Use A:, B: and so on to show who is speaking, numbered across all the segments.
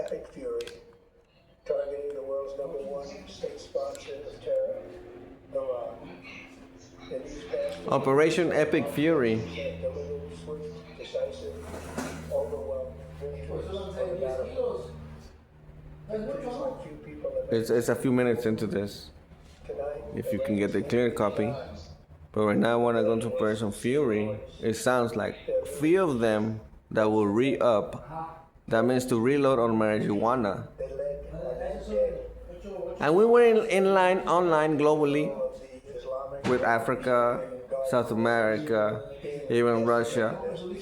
A: Epic Fury, targeting the world's #1 state sponsor of terror, Iran. In these past
B: Operation Epic Fury.
A: delivered swift, decisive, overwhelming victories on the battlefield. Victories like few people have
B: It's a few minutes into this,
A: tonight.
B: if you can get the clear copy. But right now, when I go to Operation Fury, it sounds like few of them that will re-up. That means to reload on marijuana.
A: They led on that day
B: And we were in line online globally
A: of the Islamic
B: with Africa, South America, even Russia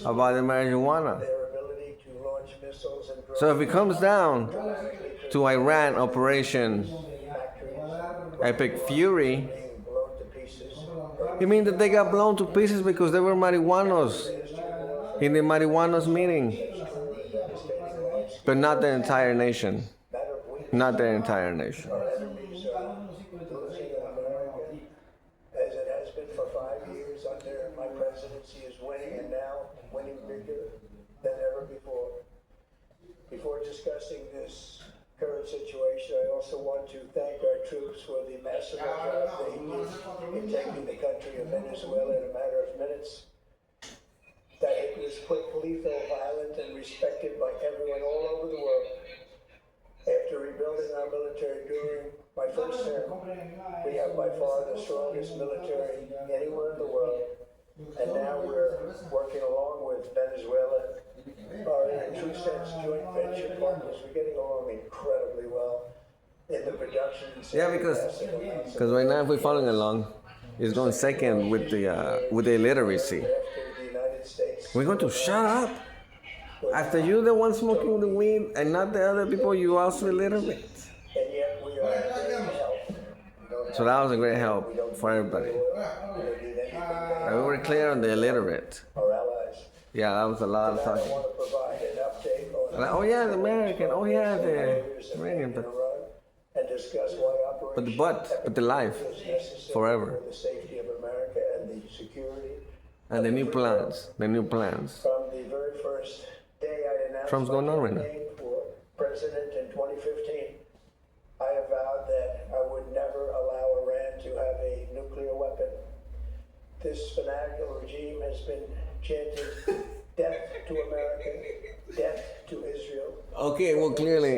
B: about the marijuana.
A: their ability to launch missiles and drones
B: So if it comes down to Iran Operation Epic Fury,
A: being blown to pieces.
B: it means that they got blown to pieces because they were marijuanos in the marijuanos meeting, but not the entire nation.
A: Matter of weeks,
B: Not the entire nation.
A: our enemies are losing in America, as it has been for 5 years under my presidency, is winning, and now winning bigger than ever before. Before discussing this current situation, I also want to thank our troops for the massive job they did in taking the country of Venezuela in a matter of minutes. That it was quick, lethal, violent, and respected by everyone all over the world. After rebuilding our military during my first term, we have by far the strongest military anywhere in the world. And now we're working along with Venezuela, our in a true sense joint venture partners. We're getting along incredibly well in the production. And
B: Yeah, because right now, if we're following along, it's going second with the illiteracy.
A: after the United States,
B: We're going to shut up. After you're the one smoking the weed and not the other people, you also illiterate.
A: and yet we are in health. We don't
B: So that was a great help for everybody.
A: we don't need anything
B: And
A: better.
B: we were clear on the illiterate.
A: Our allies.
B: Yeah, that was a lot of
A: I
B: talking.
A: want to provide an update on
B: Like, oh yeah, the American. Oh yeah, the
A: failures of
B: Iranian.
A: Iran
B: But
A: and discuss why Operation
B: but the life
A: is necessary
B: forever.
A: for the safety of America and the security.
B: And the new plans. The new plans.
A: From the very first day I announced
B: Trump's going
A: my
B: on right now.
A: campaign for president in 2015, I have vowed that I would never allow Iran to have a nuclear weapon. This fanatical regime has been chanting death to America, death to Israel.
B: Okay, well clearly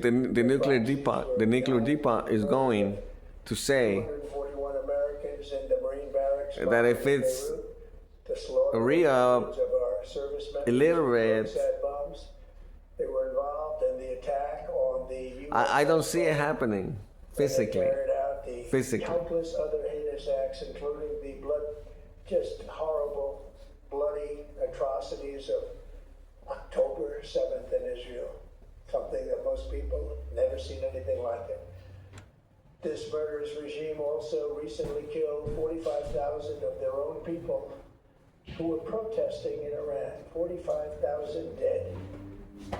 B: the nuclear depot is going to say
A: 141 Americans in the Marine barracks
B: that if it's
A: Beirut, the slaughter
B: re-up,
A: of our servicemen,
B: illiterate,
A: roadside bombs, they were involved in the attack on the U.S.
B: I don't see it happening
A: They
B: physically.
A: carried out the
B: Physically.
A: countless other heinous acts, including the just horrible, bloody atrocities of October 7th in Israel. Something that most people never seen anything like it. This murderous regime also recently killed 45,000 of their own people who were protesting in Iran. 45,000 dead.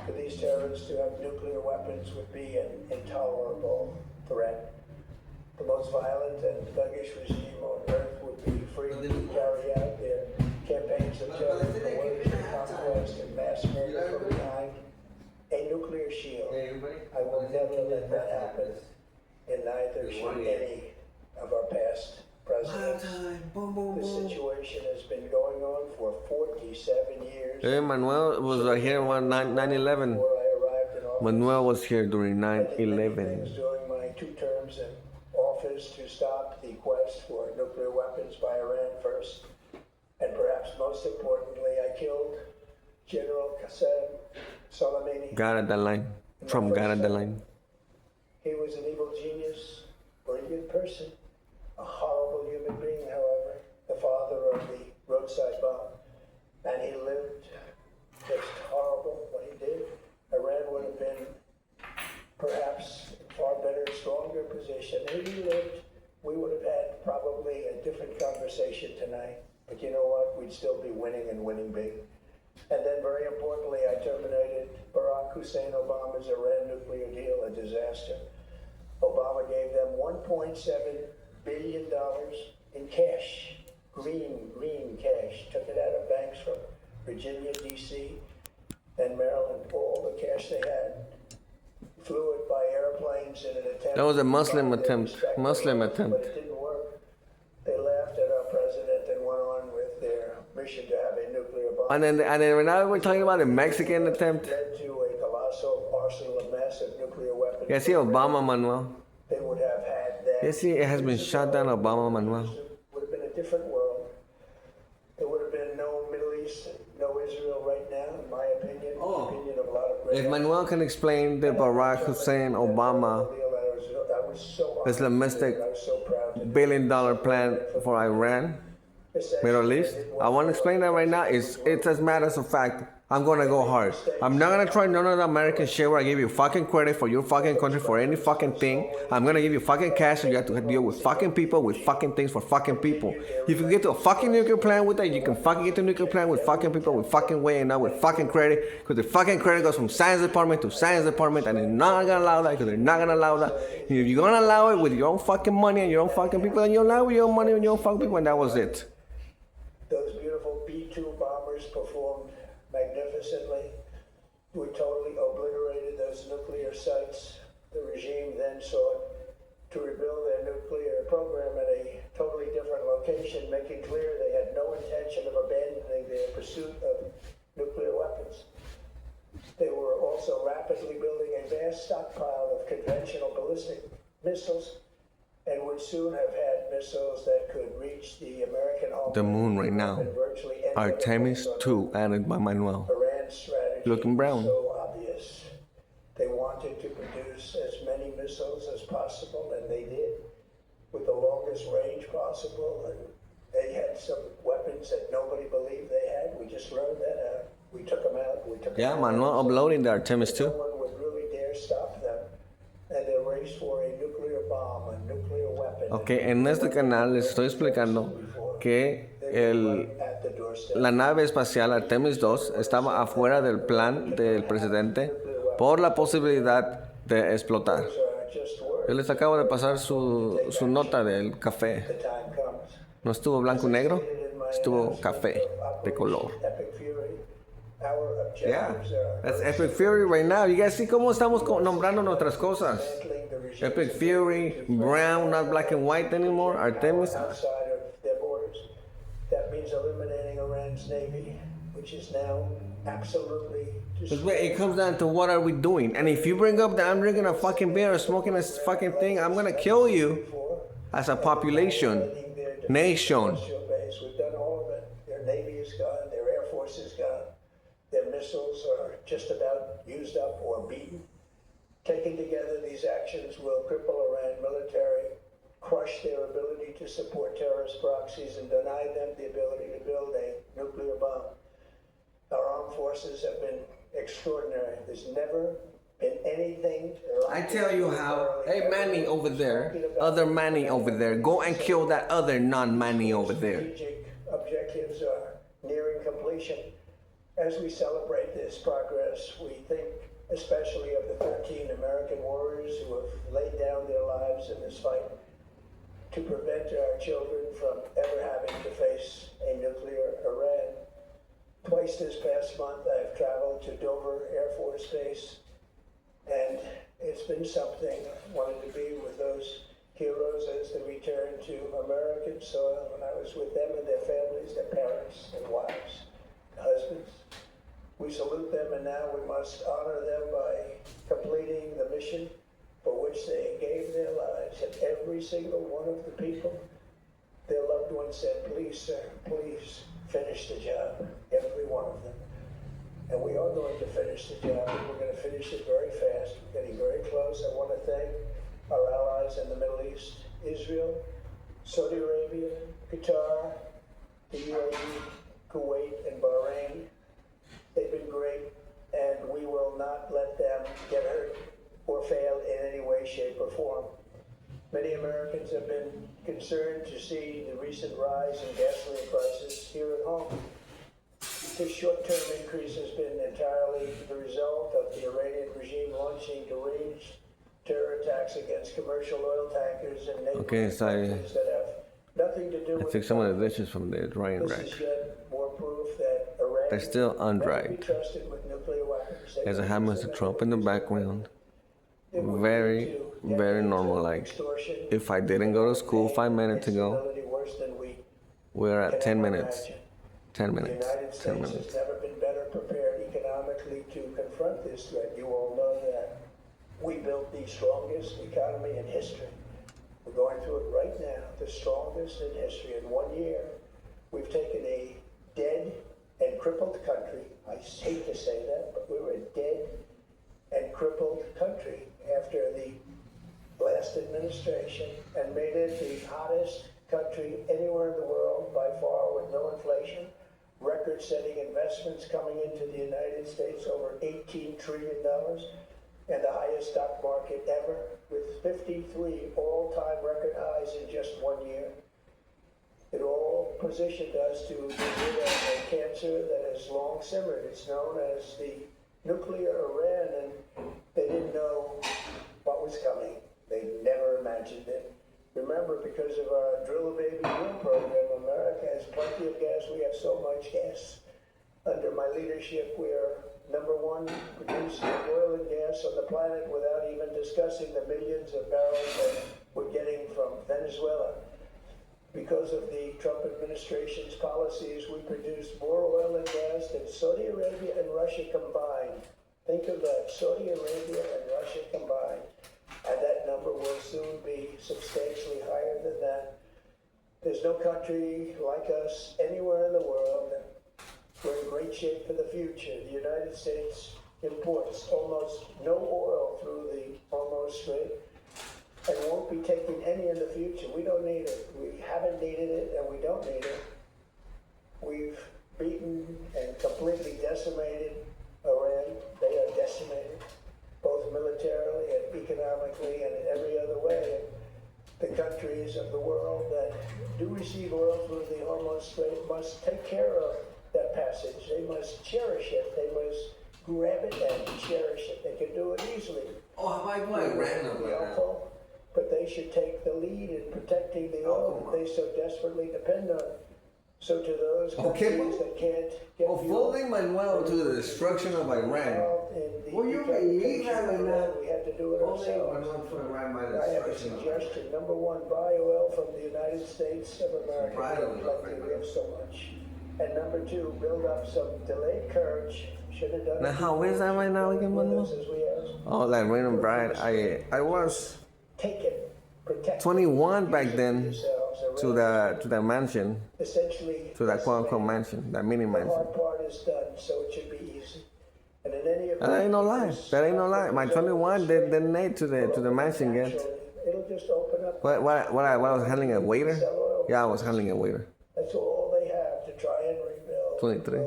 A: For these terrorists to have nuclear weapons would be an intolerable threat. The most violent and thuggish regime on earth would be free to carry out their campaigns of terror, coercion, conquest, and mass murder from behind a nuclear shield. I will never let that happen, and neither should any of our past presidents. This situation has been going on for 47 years.
B: Manuel was here on 9/11.
A: Before I arrived in office.
B: Manuel was here during
A: I did many
B: 9/11.
A: things during my 2 terms in office to stop the quest for nuclear weapons by Iran first. And perhaps most importantly, I killed General Qasem Soleimani.
B: Got at the line. Trump got at the line.
A: He was an evil genius, brilliant person, a horrible human being, however, the father of the roadside bomb. And he lived just horrible what he did. Iran would have been perhaps in far better, stronger position. If he lived, we would have had probably a different conversation tonight. But you know what? We'd still be winning and winning big. And then very importantly, I terminated Barack Hussein Obama's Iran nuclear deal, a disaster. Obama gave them $1.7 billion in cash, green cash, took it out of banks from Virginia, D.C., and Maryland, all the cash they had. minds in an attempt.
B: That was a Muslim
A: to
B: attempt.
A: respect
B: Muslim
A: their rights,
B: attempt.
A: But it didn't work. They laughed at our president and went on with their mission to have a nuclear bomb.
B: And then right now we're talking about a Mexican attempt.
A: Led to a colossal arsenal of massive nuclear weapons.
B: Yeah, see Obama, Manuel.
A: They would have had that.
B: Yeah, see, it has been shut down, Obama, Manuel.
A: Would have been a different world. There would have been no Middle East, no Israel right now, in my opinion.
B: Oh.
A: The opinion of a lot of great.
B: If Manuel can explain the Barack Hussein Obama
A: I was so
B: Islamistic
A: I was so proud to
B: billion-dollar plan for Iran, Middle East, I want to explain that right now. It's as matter of fact. I'm gonna go hard. I'm not gonna try none of the American shit where I give you fucking credit for your fucking country for any fucking thing. I'm gonna give you fucking cash and you have to deal with fucking people with fucking things for fucking people. If you get to a fucking nuclear plant with that, you can fucking get to a nuclear plant with fucking people with fucking way and not with fucking credit. Because the fucking credit goes from science department to science department and they're not gonna allow that because they're not gonna allow that. If you're gonna allow it with your own fucking money and your own fucking people, then you allow it with your own money and your own fucking people, and that was it.
A: Those beautiful B-2 bombers performed magnificently. We totally obliterated those nuclear sites. The regime then sought to rebuild their nuclear program at a totally different location, making clear they had no intention of abandoning their pursuit of nuclear weapons. They were also rapidly building a vast stockpile of conventional ballistic missiles and would soon have had missiles that could reach the American home.
B: The moon right now.
A: And virtually any
B: Artemis
A: other
B: 2 added by Manuel.
A: Iran's strategy
B: Looking brown.
A: was so obvious. They wanted to produce as many missiles as possible, and they did, with the longest range possible. And they had some weapons that nobody believed they had. We just learned that out. We took them out.
B: Yeah, Manuel uploading the Artemis 2.
A: No one would really dare stop them. And their race for a nuclear bomb, a nuclear weapon.
B: Ok, en este canal les estoy explicando que la nave espacial Artemis 2 estaba afuera del plan del presidente por la posibilidad de explotar. Yo les acabo de pasar su nota del café. No estuvo blanco y negro, estuvo café de color. Yeah, that's Epic Fury right now. You guys see cómo estamos nombrando nuestras cosas. Epic Fury, brown, not black and white anymore. Artemis.
A: Outside of their borders. That means eliminating Iran's navy, which is now absolutely destroyed.
B: It comes down to what are we doing. And if you bring up that I'm drinking a fucking beer or smoking a fucking thing, I'm gonna kill you as a population, nation.
A: We've done all of it. Their navy is gone. Their air force is gone. Their missiles are just about used up or beaten. Taken together, these actions will cripple Iran military, crush their ability to support terrorist proxies, and deny them the ability to build a nuclear bomb. Our armed forces have been extraordinary. There's never been anything.
B: I tell you how. Hey, Manny over there, other Manny over there, go and kill that other non-Manny over there.
A: Strategic objectives are nearing completion. As we celebrate this progress, we think especially of the 13 American warriors who have laid down their lives in this fight to prevent our children from ever having to face a nuclear Iran. Twice this past month, I've traveled to Dover Air Force Base, and it's been something. I wanted to be with those heroes as they return to American soil, and I was with them and their families, their parents and wives, husbands. We salute them, and now we must honor them by completing the mission for which they gave their lives. And every single one of the people, their loved ones said, please, sir, please finish the job. Every one of them. And we are going to finish the job, and we're going to finish it very fast. We're getting very close. I want to thank our allies in the Middle East, Israel, Saudi Arabia, Qatar, the UAE, Kuwait, and Bahrain. They've been great, and we will not let them get hurt or fail in any way, shape, or form. Many Americans have been concerned to see the recent rise in gasoline prices here at home. This short-term increase has been entirely the result of the Iranian regime launching deranged terror attacks against commercial oil tankers and neighboring countries that have nothing to do with
B: Fix some of the dishes from the drying rack.
A: This is yet more proof that Iran
B: They're still undried.
A: cannot be trusted with nuclear weapons. They
B: There's a
A: will
B: hand
A: use
B: Mr.
A: them
B: Trump in the background.
A: if we
B: Very
A: need to.
B: very normal. Like,
A: extortion,
B: if I didn't go to school 5 minutes ago,
A: instability worse than we
B: we're at 10
A: can ever
B: minutes.
A: imagine.
B: 10
A: The
B: minutes.
A: United
B: 10
A: States
B: minutes.
A: has never been better prepared economically to confront this threat. You all know that. We built the strongest economy in history. We're going through it right now, the strongest in history. In 1 year, we've taken a dead and crippled country. I hate to say that, but we were a dead and crippled country after the last administration and made it the hottest country anywhere in the world by far with no inflation, record-setting investments coming into the United States, over $18 trillion, and the highest stock market ever, with 53 all-time record highs in just 1 year. It all positioned us to get rid of a cancer that has long simmered. It's known as the nuclear Iran, and they didn't know what was coming. They never imagined it. Remember, because of our Drill a Baby Drill program, America has plenty of gas. We have so much gas. Under my leadership, we are #1 producer of oil and gas on the planet, without even discussing the millions of barrels that we're getting from Venezuela. Because of the Trump administration's policies, we produce more oil and gas than Saudi Arabia and Russia combined. Think of that, Saudi Arabia and Russia combined. And that number will soon be substantially higher than that. There's no country like us anywhere in the world. We're in great shape for the future. The United States imports almost no oil through the Hormuz Strait and won't be taking any in the future. We don't need it. We haven't needed it, and we don't need it. We've beaten and completely decimated Iran. They are decimated, both militarily and economically and in every other way. The countries of the world that do receive oil through the Hormuz Strait must take care of that passage. They must cherish it. They must grab it and cherish it. They can do it easily.
B: Oh, how am I going random like that?
A: But they should take the lead in protecting the oil that they so desperately depend on. So to those countries that can't get
B: folding Manuel to the destruction of Iran. Will you believe that right now?
A: We have to do it ourselves. I have a suggestion. #1, buy oil from the United States of America. We have so much. And #2, build up some delayed courage. Should have done.
B: Now, how is that right now again, Manuel? Oh, like random bride. I was
A: Take it. Protect
B: 21 back then to the mansion,
A: essentially,
B: to that quote unquote mansion, that mini
A: the
B: mansion.
A: hard part is done, so it should be easy. And in any event,
B: That ain't no lie. That ain't no lie. My 21 didn't need to the mansion yet.
A: it'll just open up.
B: What I was handling a waiter? Yeah, I was handling a waiter.
A: That's all they have to try and rebuild.
B: 23.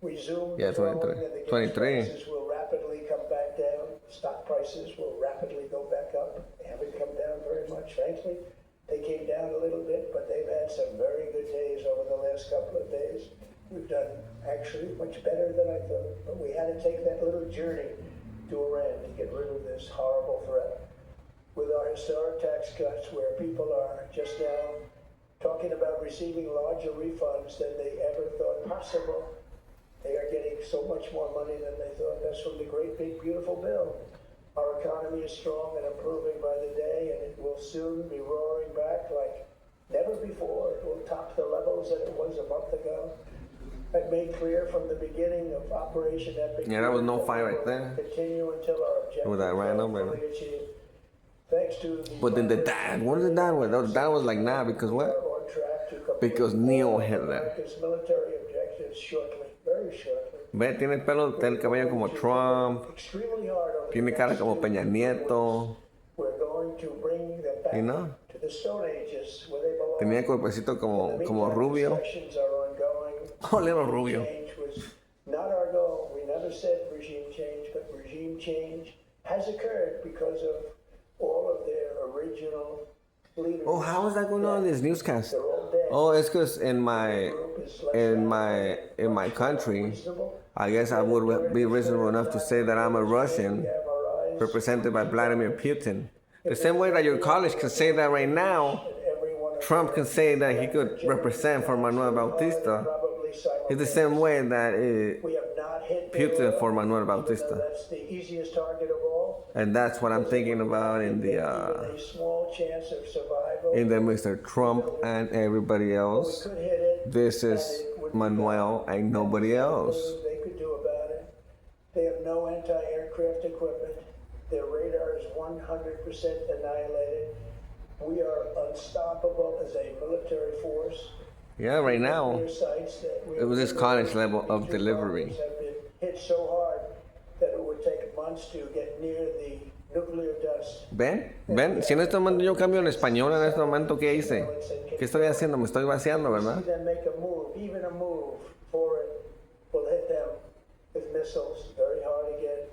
A: Resume.
B: Yeah, 23.
A: growing, and the gas
B: 23.
A: prices will rapidly come back down. Stock prices will rapidly go back up. They haven't come down very much, frankly. They came down a little bit, but they've had some very good days over the last couple of days. We've done actually much better than I thought, but we had to take that little journey to Iran to get rid of this horrible threat. With our historic tax cuts, where people are just now talking about receiving larger refunds than they ever thought possible, they are getting so much more money than they thought. That's from the great big beautiful bill. Our economy is strong and improving by the day, and it will soon be roaring back like never before. It will top the levels that it was a month ago. I've made clear from the beginning of Operation Epic.
B: Yeah, that was no fight right there.
A: Continue until our objective
B: With that random,
A: is fully achieved. Thanks to the
B: But then the dad, what did the dad was? The dad was like, nah, because
A: we
B: what?
A: are on track to complete
B: Because Neo Hitler.
A: America's military objectives shortly, very shortly.
B: Ve, tiene el pelo, tiene el cabello como Trump,
A: Extremely hard over the
B: tiene cara
A: next
B: como
A: 2
B: Peña Nieto,
A: We're going to bring them back
B: you know?
A: to the Stone Ages where they belong.
B: Tenía el cuerpecito como
A: Meantime,
B: Rubio.
A: discussions are ongoing.
B: Oh, little Rubio.
A: Change was not our goal. We never said regime change, but regime change has occurred because of all of their original leaders.
B: Oh, how is that going on in this newscast?
A: They're all dead.
B: Oh, it's because in my
A: Group is less
B: in my country,
A: reasonable.
B: I guess I would be reasonable enough to say that I'm a Russian
A: We have our eyes
B: represented by Vladimir Putin. The same way that your college can say that right now,
A: on everyone.
B: Trump can say that he could represent for Manuel Bautista.
A: Probably
B: It's the same way that
A: we have not hit
B: Putin for Manuel
A: Even though
B: Bautista.
A: that's the easiest target of all.
B: And that's what I'm thinking about in
A: Even a small chance of survival.
B: the Mr. Trump and everybody
A: We
B: else.
A: could hit it.
B: This is
A: and it would be
B: Manuel
A: gone.
B: and nobody else.
A: They could do about it. They have no anti-aircraft equipment. Their radar is 100% annihilated. We are unstoppable as a military force.
B: Yeah, right now.
A: Nuclear sites that we
B: It was this college level of
A: nuclear
B: delivery.
A: bombs have been hit so hard that it would take months to get near the nuclear dust.
B: Ven, si en este momento yo cambio en español en este momento, ¿qué hice? ¿Qué estoy haciendo? Me estoy vaciando, ¿verdad?
A: See them make a move, even a move for it will hit them with missiles. Very hard to get.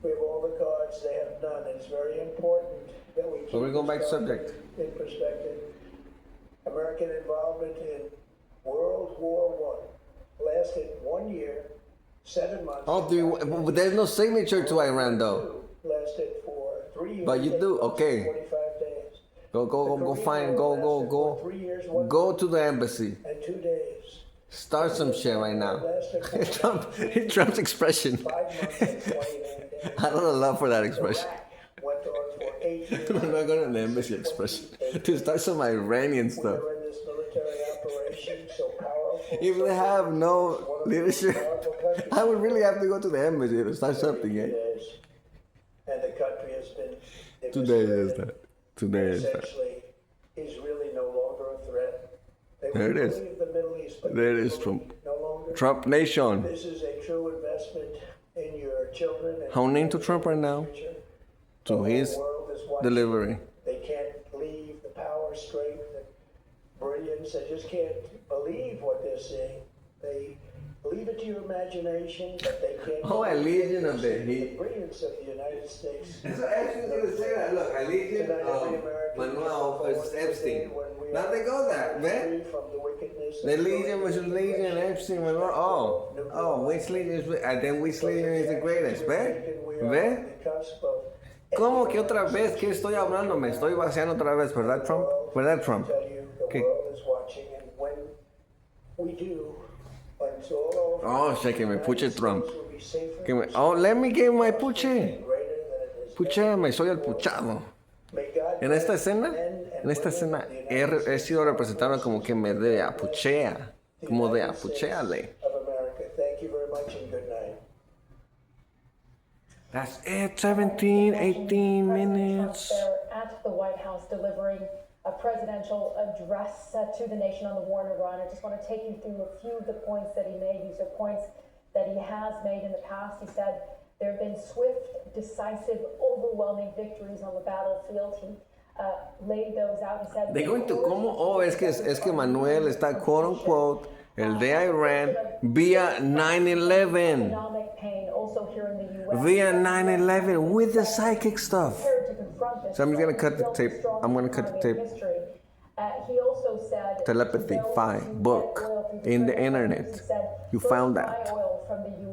A: We have all the cards, they have none. It's very important that we keep
B: So we're going back to
A: this
B: subject.
A: in perspective. American involvement in World War I lasted 1 year, 7 months.
B: Oh, but there's no signature to Iran though.
A: Lasted for 3 years.
B: But you do,
A: 8 months,
B: okay.
A: 45 days.
B: Go find, go.
A: 3 years, 1
B: Go
A: month,
B: to the embassy.
A: and 2 days.
B: Start some shit right now.
A: Lasted for
B: Trump's expression.
A: 5 months and 29 days.
B: I don't love for that expression.
A: Iraq went on for 8 years.
B: I'm not going to the embassy expression. To start some Iranian
A: We
B: stuff.
A: were in this military operation so powerful.
B: If they have no leadership, I would really have to go to the embassy to start something, eh?
A: Days. And the country has been
B: Today is that. Today is that.
A: essentially is really no longer a threat. They
B: There it
A: will
B: is.
A: leave the Middle East, but
B: There it
A: they
B: is,
A: will
B: Trump.
A: leave no longer.
B: Trump Nation.
A: This is a true investment in your children and
B: Hone into Trump right now.
A: future.
B: To
A: The whole
B: his
A: world is watching.
B: delivery.
A: They can't believe the power, strength, and brilliance. They just can't believe what they're seeing. They leave it to your imagination, but they can't.
B: Oh, a legion of the
A: the
B: heat.
A: brilliance of the United States.
B: So actually going to say that. Look, a legion
A: Tonight, every
B: of
A: American
B: Manuel versus Epstein.
A: when we
B: Now
A: are
B: they go there,
A: free
B: man.
A: from the wickedness
B: The
A: of
B: legion versus legion, Epstein, Manuel. Which legion is, and then which legion is the greatest, ¿ve? ¿Ve?
A: the cusp of
B: ¿Cómo que otra vez? ¿Qué estoy hablando? Me estoy vaciando otra vez, ¿verdad, Trump? ¿Verdad, Trump?
A: tell you the
B: ¿Qué?
A: world is watching, and when we do, when it's all over,
B: Oh, shit, que me puche Trump.
A: will be safer
B: Que me, oh, let me get my puche.
A: and greater than it is.
B: Pucheme, soy el puchado.
A: May God
B: En esta
A: bless
B: escena,
A: men and
B: en esta
A: women
B: escena,
A: of the United
B: he sido representado como que me de apuchea. Como de apucheale.
A: of America. Thank you very much and good night.
B: That's it, 17, 18 minutes.
C: There at the White House delivering a presidential address to the nation on the war in Iran. I just want to take you through a few of the points that he made. These are points that he has made in the past. He said there have been swift, decisive, overwhelming victories on the battlefield. He laid those out. He said,
B: De going to cómo, oh, es que Manuel está quote unquote el de Iran via 9/11.
C: economic pain also here in the U.S.
B: Via 9/11 with the psychic stuff.
C: To confront this,
B: So I'm gonna cut the tape. I'm gonna cut the tape.
C: history. He also said
B: Telepathy,
C: those
B: fine,
C: who
B: book,
C: get oil through
B: in the
C: Twitter,
B: internet.
C: he said,
B: You
C: "First
B: found
C: buy
B: that.
C: oil from the